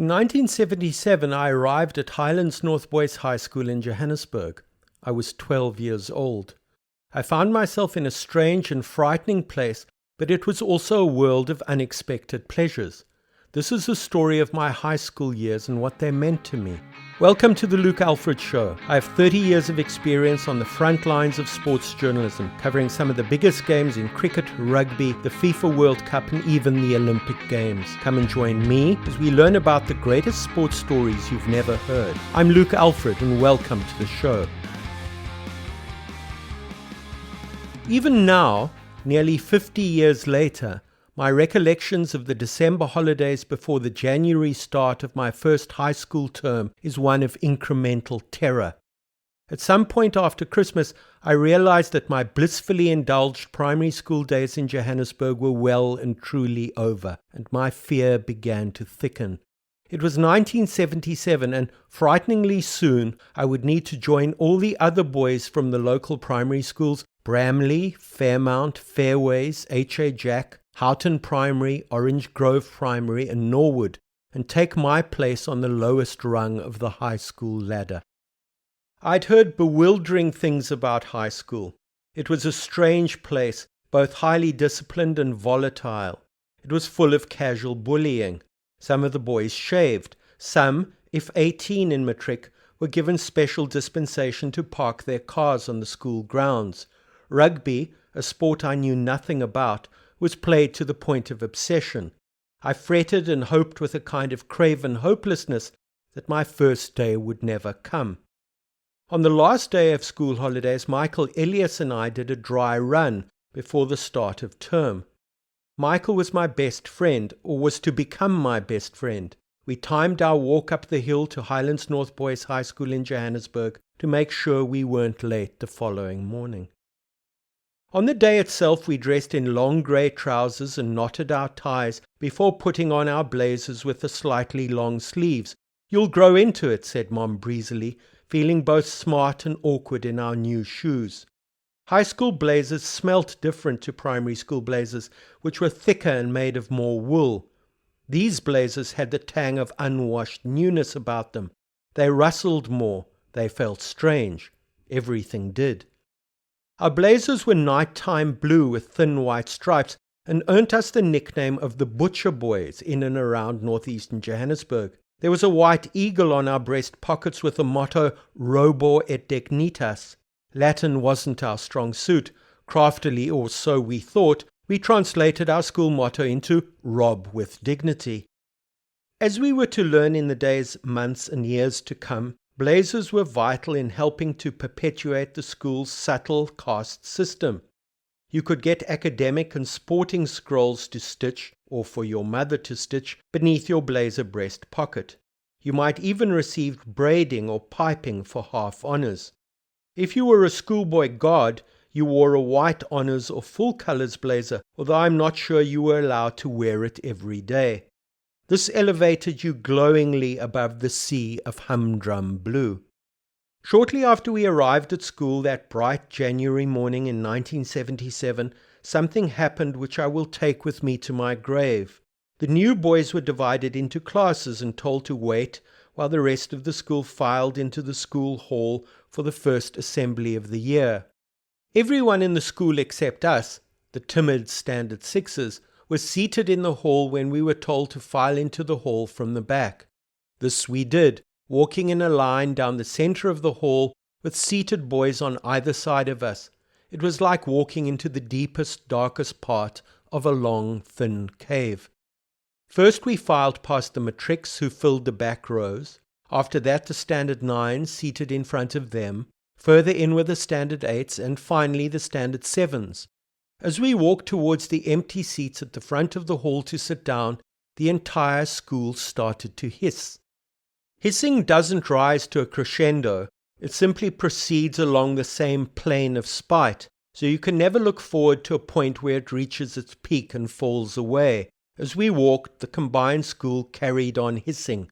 In 1977, I arrived at Highlands North Boys High School in Johannesburg. I was 12 years old. I found myself in a strange and frightening place, but it was also a world of unexpected pleasures. This is the story of my high school years and what they meant to me. Welcome to the Luke Alfred Show. I have 30 years of experience on the front lines of sports journalism, covering some of the biggest games in cricket, rugby, the FIFA World Cup, and even the Olympic Games. Come and join me as we learn about the greatest sports stories you've never heard. I'm Luke Alfred, and welcome to the show. Even now, nearly 50 years later, my recollections of the December holidays before the January start of my first high school term is one of incremental terror. At some point after Christmas, I realized that my blissfully indulged primary school days in Johannesburg were well and truly over, and my fear began to thicken. It was 1977, and frighteningly soon I would need to join all the other boys from the local primary schools: Bramley, Fairmount, Fairways, H.A. Jack, Houghton Primary, Orange Grove Primary, and Norwood, and take my place on the lowest rung of the high school ladder. I'd heard bewildering things about high school. It was a strange place, both highly disciplined and volatile. It was full of casual bullying. Some of the boys shaved. Some, if 18 in matric, were given special dispensation to park their cars on the school grounds. Rugby, a sport I knew nothing about, was played to the point of obsession. I fretted and hoped with a kind of craven hopelessness that my first day would never come. On the last day of school holidays, Michael, Elias and I did a dry run before the start of term. Michael was my best friend, or was to become my best friend. We timed our walk up the hill to Highlands North Boys High School in Johannesburg to make sure we weren't late the following morning. On the day itself, we dressed in long grey trousers and knotted our ties before putting on our blazers with the slightly long sleeves. "You'll grow into it," said Mom breezily, feeling both smart and awkward in our new shoes. High school blazers smelt different to primary school blazers, which were thicker and made of more wool. These blazers had the tang of unwashed newness about them. They rustled more. They felt strange. Everything did. Our blazers were nighttime blue with thin white stripes and earned us the nickname of the Butcher Boys in and around northeastern Johannesburg. There was a white eagle on our breast pockets with the motto Robor et Dignitas. Latin wasn't our strong suit. Craftily, or so we thought, we translated our school motto into Rob with Dignity. As we were to learn in the days, months and years to come, blazers were vital in helping to perpetuate the school's subtle caste system. You could get academic and sporting scrolls to stitch, or for your mother to stitch, beneath your blazer breast pocket. You might even receive braiding or piping for half honours. If you were a schoolboy guard, you wore a white honours or full colours blazer, although I'm not sure you were allowed to wear it every day. This elevated you glowingly above the sea of humdrum blue. Shortly after we arrived at school that bright January morning in 1977, something happened which I will take with me to my grave. The new boys were divided into classes and told to wait while the rest of the school filed into the school hall for the first assembly of the year. Everyone in the school except us, the timid standard sixes, was seated in the hall when we were told to file into the hall from the back. This we did, walking in a line down the center of the hall with seated boys on either side of us. It was like walking into the deepest, darkest part of a long, thin cave. First we filed past the matrics who filled the back rows. After that the standard nines seated in front of them. Further in were the standard eights, and finally the standard sevens. As we walked towards the empty seats at the front of the hall to sit down, the entire school started to hiss. Hissing doesn't rise to a crescendo. It simply proceeds along the same plane of spite, so you can never look forward to a point where it reaches its peak and falls away. As we walked, the combined school carried on hissing.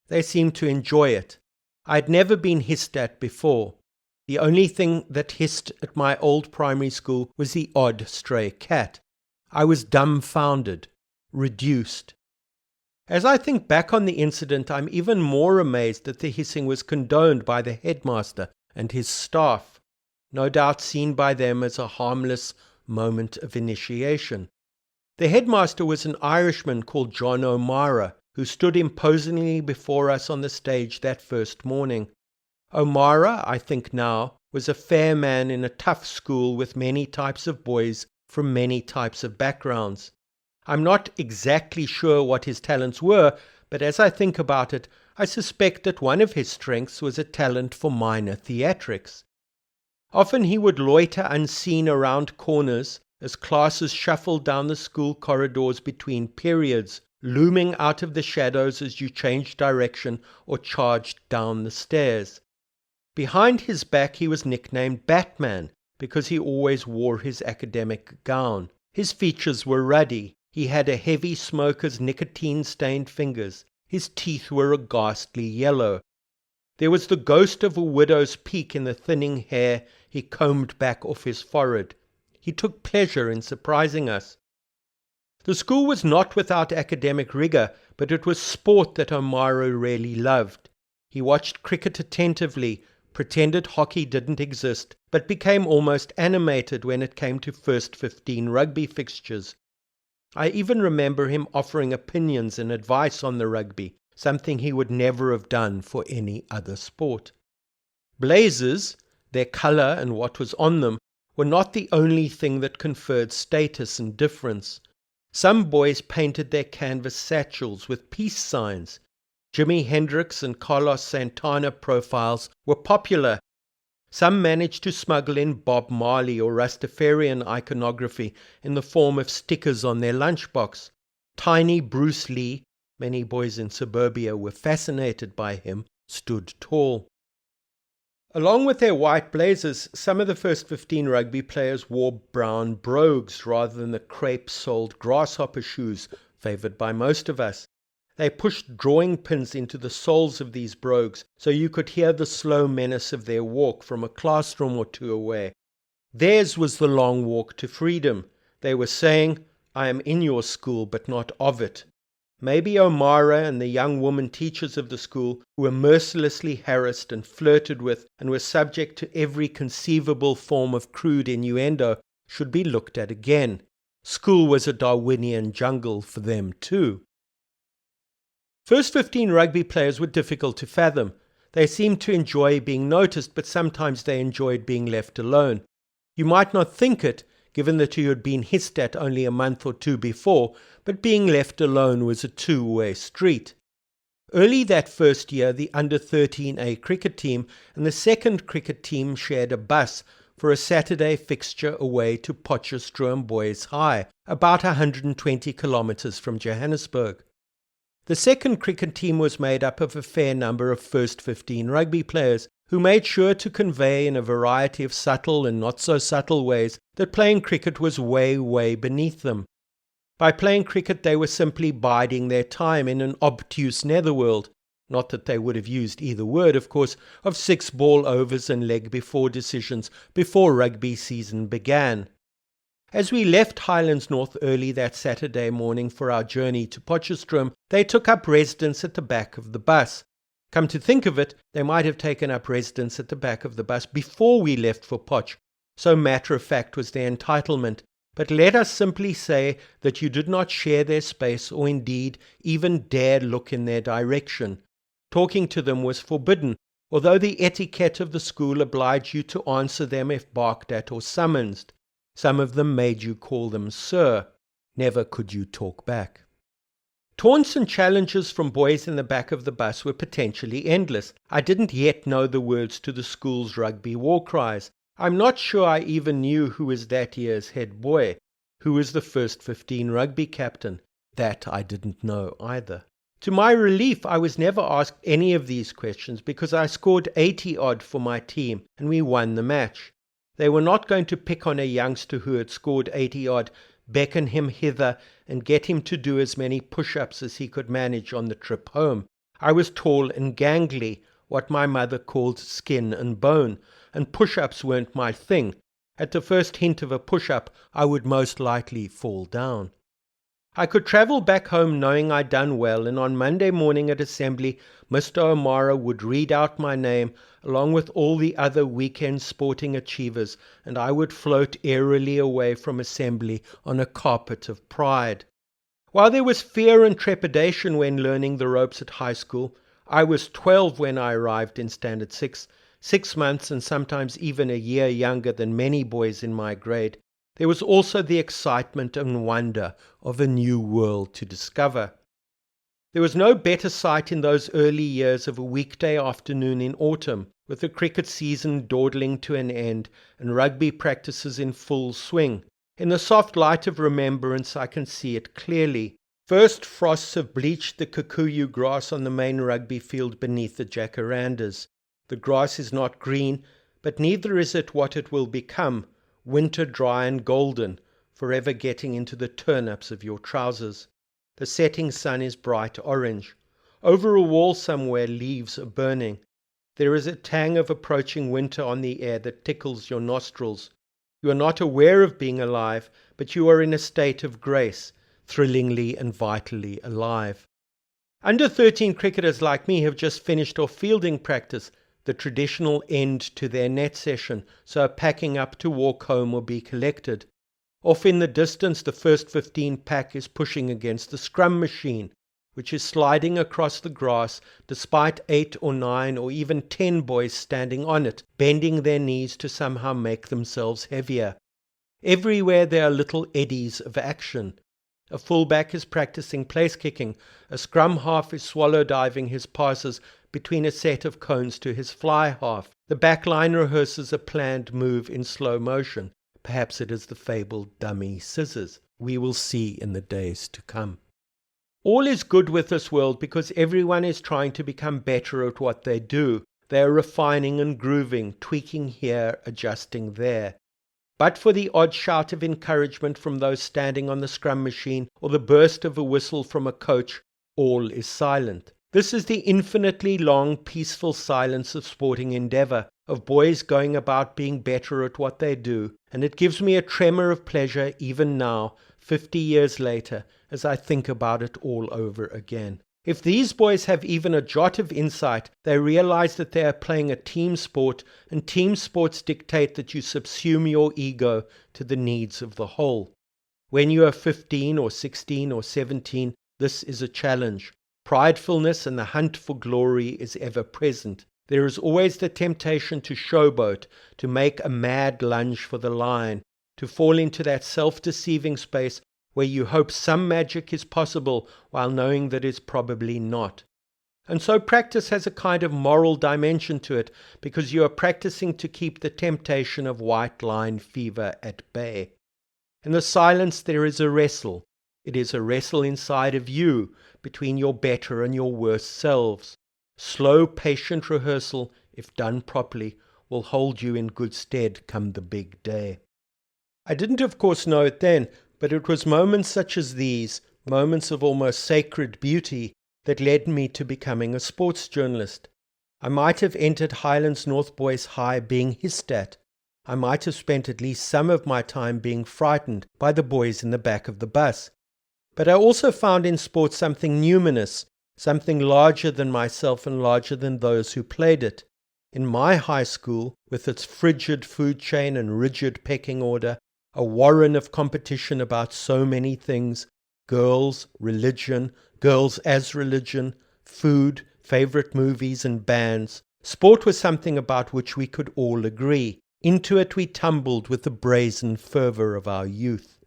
They seemed to enjoy it. I had never been hissed at before. The only thing that hissed at my old primary school was the odd stray cat. I was dumbfounded, reduced. As I think back on the incident, I'm even more amazed that the hissing was condoned by the headmaster and his staff, no doubt seen by them as a harmless moment of initiation. The headmaster was an Irishman called John O'Mara, who stood imposingly before us on the stage that first morning. O'Mara, I think now, was a fair man in a tough school with many types of boys from many types of backgrounds. I'm not exactly sure what his talents were, but as I think about it, I suspect that one of his strengths was a talent for minor theatrics. Often he would loiter unseen around corners as classes shuffled down the school corridors between periods, looming out of the shadows as you changed direction or charged down the stairs. Behind his back he was nicknamed Batman because he always wore his academic gown. His features were ruddy. He had a heavy smoker's nicotine-stained fingers. His teeth were a ghastly yellow. There was the ghost of a widow's peak in the thinning hair he combed back off his forehead. He took pleasure in surprising us. The school was not without academic rigour, but it was sport that O'Mara really loved. He watched cricket attentively, pretended hockey didn't exist, but became almost animated when it came to first 15 rugby fixtures. I even remember him offering opinions and advice on the rugby, something he would never have done for any other sport. Blazers, their colour and what was on them, were not the only thing that conferred status and difference. Some boys painted their canvas satchels with peace signs. Jimi Hendrix and Carlos Santana profiles were popular. Some managed to smuggle in Bob Marley or Rastafarian iconography in the form of stickers on their lunchbox. Tiny Bruce Lee, many boys in suburbia were fascinated by him, stood tall. Along with their white blazers, some of the first 15 rugby players wore brown brogues rather than the crepe-soled grasshopper shoes favoured by most of us. They pushed drawing pins into the soles of these brogues so you could hear the slow menace of their walk from a classroom or two away. Theirs was the long walk to freedom. They were saying, "I am in your school, but not of it." Maybe O'Mara and the young woman teachers of the school, who were mercilessly harassed and flirted with and were subject to every conceivable form of crude innuendo, should be looked at again. School was a Darwinian jungle for them too. First 15 rugby players were difficult to fathom. They seemed to enjoy being noticed, but sometimes they enjoyed being left alone. You might not think it, given that you had been hissed at only a month or two before, but being left alone was a two-way street. Early that first year, the under-13A cricket team and the second cricket team shared a bus for a Saturday fixture away to Potchefstroom Boys High, about 120 kilometres from Johannesburg. The second cricket team was made up of a fair number of first 15 rugby players, who made sure to convey in a variety of subtle and not so subtle ways that playing cricket was way, way beneath them. By playing cricket they were simply biding their time in an obtuse netherworld, not that they would have used either word, of course, of 6-ball overs and leg before decisions before rugby season began. As we left Highlands North early that Saturday morning for our journey to Potchefstroom, they took up residence at the back of the bus. Come to think of it, they might have taken up residence at the back of the bus before we left for Potch, so matter-of-fact was their entitlement. But let us simply say that you did not share their space or indeed even dare look in their direction. Talking to them was forbidden, although the etiquette of the school obliged you to answer them if barked at or summoned. Some of them made you call them sir. Never could you talk back. Taunts and challenges from boys in the back of the bus were potentially endless. I didn't yet know the words to the school's rugby war cries. I'm not sure I even knew who was that year's head boy, who was the first 15 rugby captain. That I didn't know either. To my relief, I was never asked any of these questions because I scored 80-odd for my team and we won the match. They were not going to pick on a youngster who had scored 80-odd, beckon him hither and get him to do as many push-ups as he could manage on the trip home. I was tall and gangly, what my mother called skin and bone, and push-ups weren't my thing. At the first hint of a push-up, I would most likely fall down. I could travel back home knowing I'd done well, and on Monday morning at assembly, Mr. O'Mara would read out my name along with all the other weekend sporting achievers, and I would float airily away from assembly on a carpet of pride. While there was fear and trepidation when learning the ropes at high school, I was 12 when I arrived in Standard 6, 6 months and sometimes even a year younger than many boys in my grade. There was also the excitement and wonder of a new world to discover. There was no better sight in those early years of a weekday afternoon in autumn, with the cricket season dawdling to an end and rugby practices in full swing. In the soft light of remembrance, I can see it clearly. First frosts have bleached the kikuyu grass on the main rugby field beneath the jacarandas. The grass is not green, but neither is it what it will become, winter dry and golden, forever getting into the turnips of your trousers. The setting sun is bright orange. Over a wall somewhere leaves are burning. There is a tang of approaching winter on the air that tickles your nostrils. You are not aware of being alive, but you are in a state of grace, thrillingly and vitally alive. Under 13 cricketers like me have just finished off fielding practice, the traditional end to their net session, so are packing up to walk home or be collected. Off in the distance, the first 15 pack is pushing against the scrum machine, which is sliding across the grass despite 8 or 9 or even 10 boys standing on it, bending their knees to somehow make themselves heavier. Everywhere there are little eddies of action. A fullback is practicing place kicking, a scrum half is swallow diving his passes between a set of cones to his fly half. The back line rehearses a planned move in slow motion. Perhaps it is the fabled dummy scissors. We will see in the days to come. All is good with this world because everyone is trying to become better at what they do. They are refining and grooving, tweaking here, adjusting there. But for the odd shout of encouragement from those standing on the scrum machine or the burst of a whistle from a coach, all is silent. This is the infinitely long, peaceful silence of sporting endeavour, of boys going about being better at what they do, and it gives me a tremor of pleasure even now, 50 years later, as I think about it all over again. If these boys have even a jot of insight, they realize that they are playing a team sport, and team sports dictate that you subsume your ego to the needs of the whole. When you are 15 or 16 or 17, this is a challenge. Pridefulness and the hunt for glory is ever present. There is always the temptation to showboat, to make a mad lunge for the line, to fall into that self-deceiving space where you hope some magic is possible while knowing that it's probably not. And so practice has a kind of moral dimension to it, because you are practicing to keep the temptation of white line fever at bay. In the silence there is a wrestle. It is a wrestle inside of you, between your better and your worse selves. Slow, patient rehearsal, if done properly, will hold you in good stead come the big day. I didn't of course know it then, but it was moments such as these, moments of almost sacred beauty, that led me to becoming a sports journalist. I might have entered Highlands North Boys High being hissed at. I might have spent at least some of my time being frightened by the boys in the back of the bus. But I also found in sports something numinous, something larger than myself and larger than those who played it. In my high school, with its frigid food chain and rigid pecking order, a warren of competition about so many things, girls, religion, girls as religion, food, favorite movies and bands. Sport was something about which we could all agree. Into it we tumbled with the brazen fervour of our youth.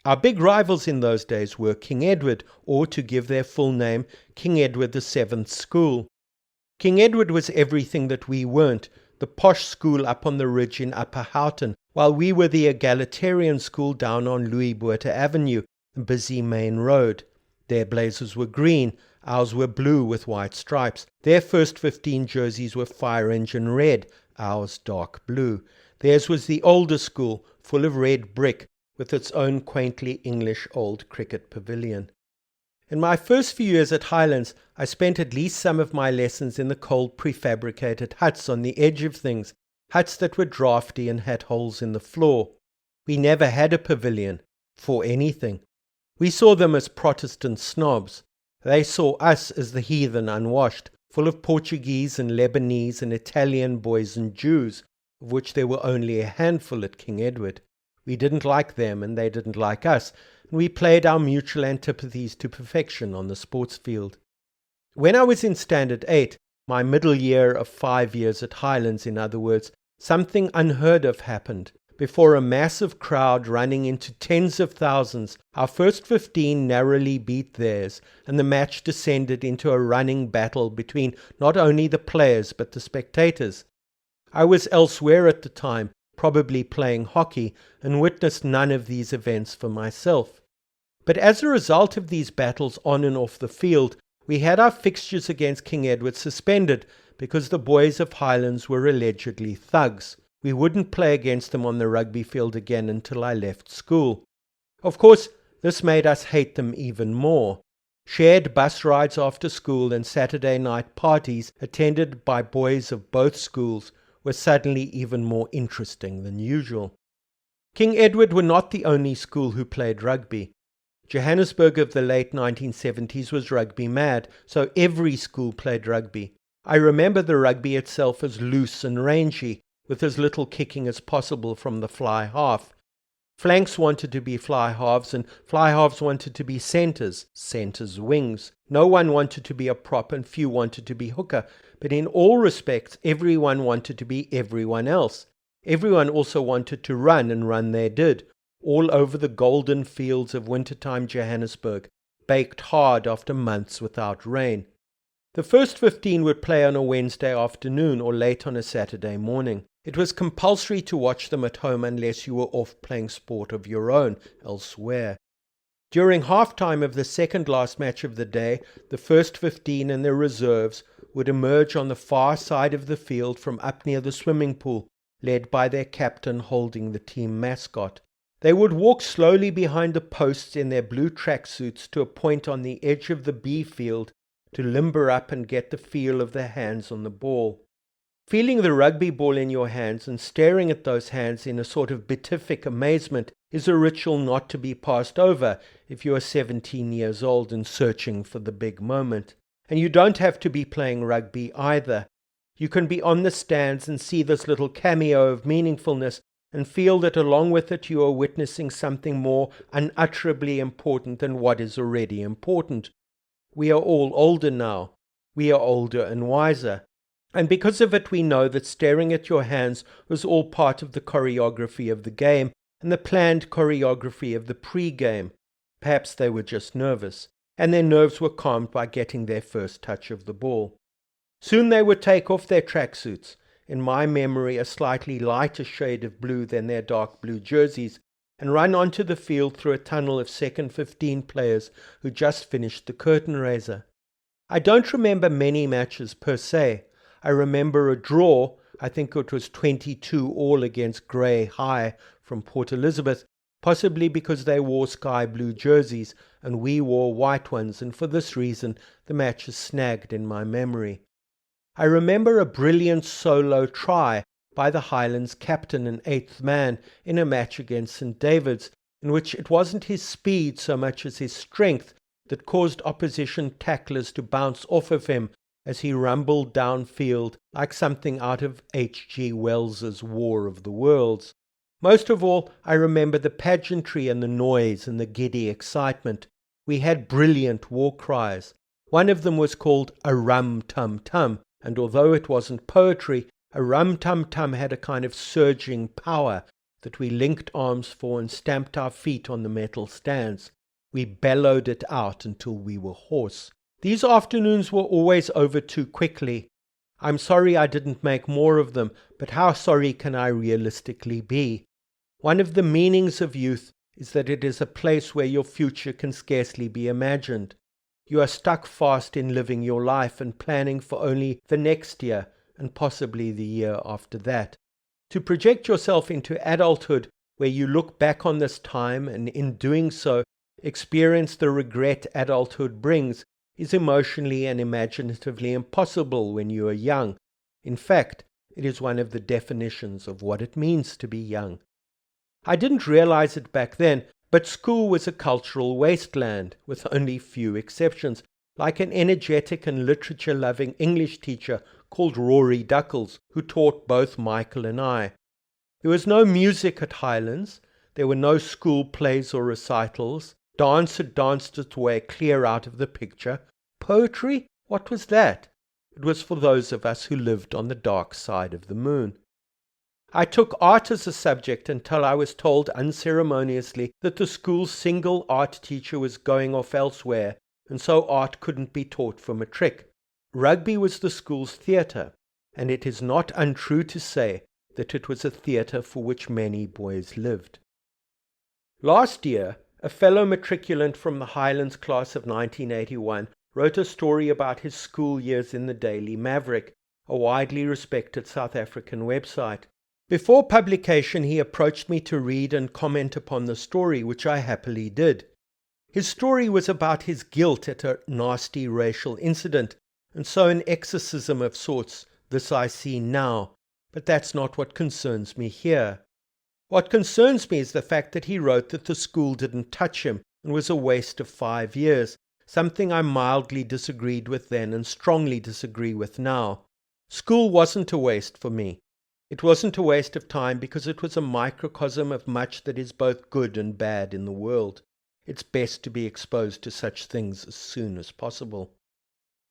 Our big rivals in those days were King Edward, or to give their full name, King Edward the Seventh School. King Edward was everything that we weren't, the posh school up on the ridge in Upper Houghton, while we were the egalitarian school down on Louis Botha Avenue, the busy main road. Their blazers were green, ours were blue with white stripes. Their first 15 jerseys were fire engine red, ours dark blue. Theirs was the older school, full of red brick, with its own quaintly English old cricket pavilion. In my first few years at Highlands, I spent at least some of my lessons in the cold prefabricated huts on the edge of things, huts that were draughty and had holes in the floor. We never had a pavilion, for anything. We saw them as Protestant snobs. They saw us as the heathen unwashed, full of Portuguese and Lebanese and Italian boys and Jews, of which there were only a handful at King Edward. We didn't like them and they didn't like us, and we played our mutual antipathies to perfection on the sports field. When I was in Standard 8, my middle year of 5 years at Highlands in other words, something unheard of happened. Before a massive crowd running into tens of thousands, our first 15 narrowly beat theirs, and the match descended into a running battle between not only the players but the spectators. I was elsewhere at the time, probably playing hockey, and witnessed none of these events for myself. But as a result of these battles on and off the field, we had our fixtures against King Edward suspended because the boys of Highlands were allegedly thugs. We wouldn't play against them on the rugby field again until I left school. Of course, this made us hate them even more. Shared bus rides after school and Saturday night parties attended by boys of both schools were suddenly even more interesting than usual. King Edward were not the only school who played rugby. Johannesburg of the late 1970s was rugby mad, so every school played rugby. I remember the rugby itself as loose and rangy, with as little kicking as possible from the fly half. Flanks wanted to be fly halves, and fly halves wanted to be centres, centres wings. No one wanted to be a prop, and few wanted to be hooker, but in all respects, everyone wanted to be everyone else. Everyone also wanted to run, and run they did, all over the golden fields of wintertime Johannesburg, baked hard after months without rain. The first 15 would play on a Wednesday afternoon or late on a Saturday morning. It was compulsory to watch them at home unless you were off playing sport of your own elsewhere. During half-time of the second last match of the day, the first 15 and their reserves would emerge on the far side of the field from up near the swimming pool, led by their captain holding the team mascot. They would walk slowly behind the posts in their blue tracksuits to a point on the edge of the B field to limber up and get the feel of their hands on the ball. Feeling the rugby ball in your hands and staring at those hands in a sort of beatific amazement is a ritual not to be passed over if you are 17 years old and searching for the big moment. And you don't have to be playing rugby either. You can be on the stands and see this little cameo of meaningfulness and feel that along with it you are witnessing something more unutterably important than what is already important. We are all older now. We are older and wiser. And because of it we know that staring at your hands was all part of the choreography of the game and the planned choreography of the pre-game. Perhaps they were just nervous, and their nerves were calmed by getting their first touch of the ball. Soon they would take off their tracksuits, in my memory a slightly lighter shade of blue than their dark blue jerseys, and run onto the field through a tunnel of second 15 players who just finished the curtain raiser. I don't remember many matches per se. I remember a draw, I think it was 22-all against Grey High from Port Elizabeth, possibly because they wore sky blue jerseys and we wore white ones, and for this reason the match is snagged in my memory. I remember a brilliant solo try by the Highlands captain and 8th man in a match against St David's, in which it wasn't his speed so much as his strength that caused opposition tacklers to bounce off of him as he rumbled downfield like something out of H.G. Wells's War of the Worlds. Most of all, I remember the pageantry and the noise and the giddy excitement. We had brilliant war cries. One of them was called a rum-tum-tum, and although it wasn't poetry, a rum-tum-tum had a kind of surging power that we linked arms for and stamped our feet on the metal stands. We bellowed it out until we were hoarse. These afternoons were always over too quickly. I'm sorry I didn't make more of them, but how sorry can I realistically be? One of the meanings of youth is that it is a place where your future can scarcely be imagined. You are stuck fast in living your life and planning for only the next year and possibly the year after that. To project yourself into adulthood where you look back on this time and in doing so experience the regret adulthood brings is emotionally and imaginatively impossible when you are young. In fact, it is one of the definitions of what it means to be young. I didn't realize it back then, But school was a cultural wasteland, with only few exceptions, like an energetic and literature-loving English teacher called Rory Duckles, who taught both Michael and I. There was no music at Highlands, there were no school plays or recitals, dance had danced its way clear out of the picture. Poetry? What was that? It was for those of us who lived on the dark side of the moon. I took art as a subject until I was told unceremoniously that the school's single art teacher was going off elsewhere, and so art couldn't be taught for matric. Rugby was the school's theatre, and it is not untrue to say that it was a theatre for which many boys lived. Last year, a fellow matriculant from the Highlands class of 1981 wrote a story about his school years in the Daily Maverick, a widely respected South African website. Before publication, he approached me to read and comment upon the story, which I happily did. His story was about his guilt at a nasty racial incident, and so an exorcism of sorts. This I see now, but that's not what concerns me here. What concerns me is the fact that he wrote that the school didn't touch him and was a waste of 5 years, something I mildly disagreed with then and strongly disagree with now. School wasn't a waste for me. It wasn't a waste of time because it was a microcosm of much that is both good and bad in the world. It's best to be exposed to such things as soon as possible.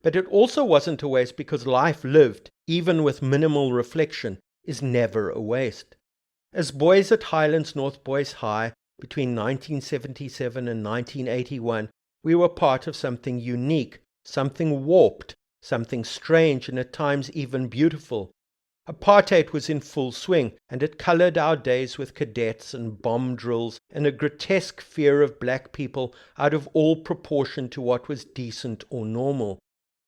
But it also wasn't a waste because life lived, even with minimal reflection, is never a waste. As boys at Highlands North Boys High, between 1977 and 1981, we were part of something unique, something warped, something strange and at times even beautiful. Apartheid was in full swing, and it coloured our days with cadets and bomb drills and a grotesque fear of black people out of all proportion to what was decent or normal.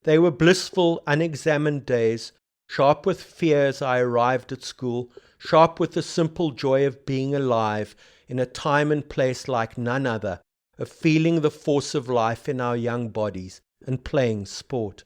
They were blissful, unexamined days, sharp with fear as I arrived at school, sharp with the simple joy of being alive in a time and place like none other, of feeling the force of life in our young bodies and playing sport.